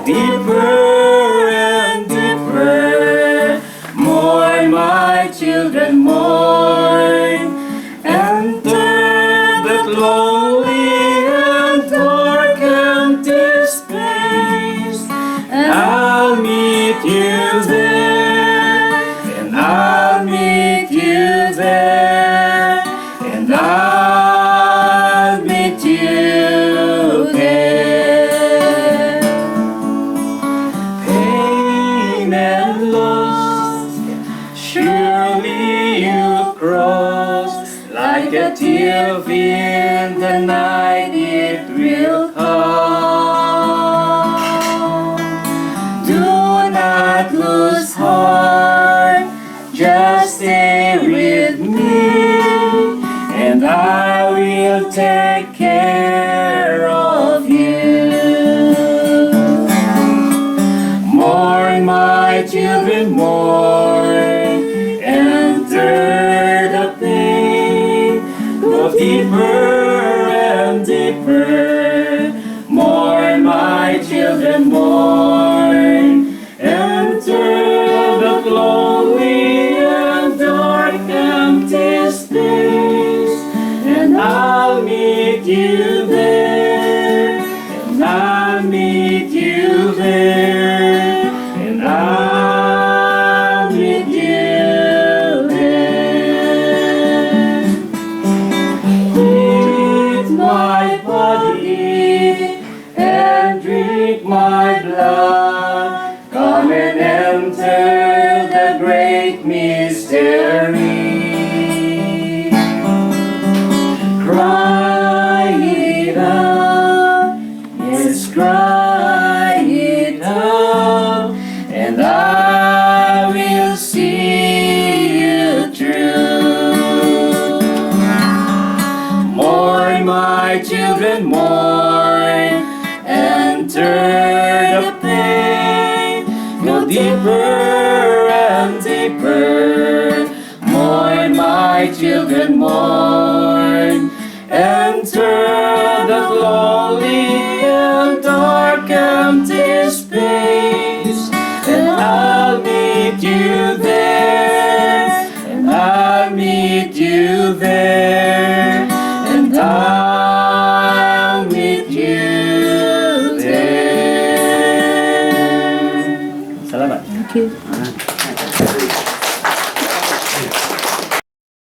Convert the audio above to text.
deeper and deeper. Mourn, my children, mourn. Enter that lonely and dark empty space, and I'll meet you there, and I'll meet you there, and I'll meet you there. Pain and loss, surely you cross, like a thief in the night it will come. Do not lose heart, just stay with me, and I will take care of you. Mourn, my children, mourn. Enter the pain, go deeper and deeper. Mourn, my children, mourn. Enter the lonely and dark empty space, and I'll meet you there, and I'll meet you there, and I'll meet you there. Eat my body and drink my blood. Come and enter the great mystery. Cry it out, yes, cry it out, and I will see you through. Mourn, my children, mourn. Enter the pain, go deeper and deeper. Mourn, my children, mourn. Enter the lonely and dark empty space, and I'll meet you there, and I'll meet you there, and I'll meet you there. Salamat. Thank you.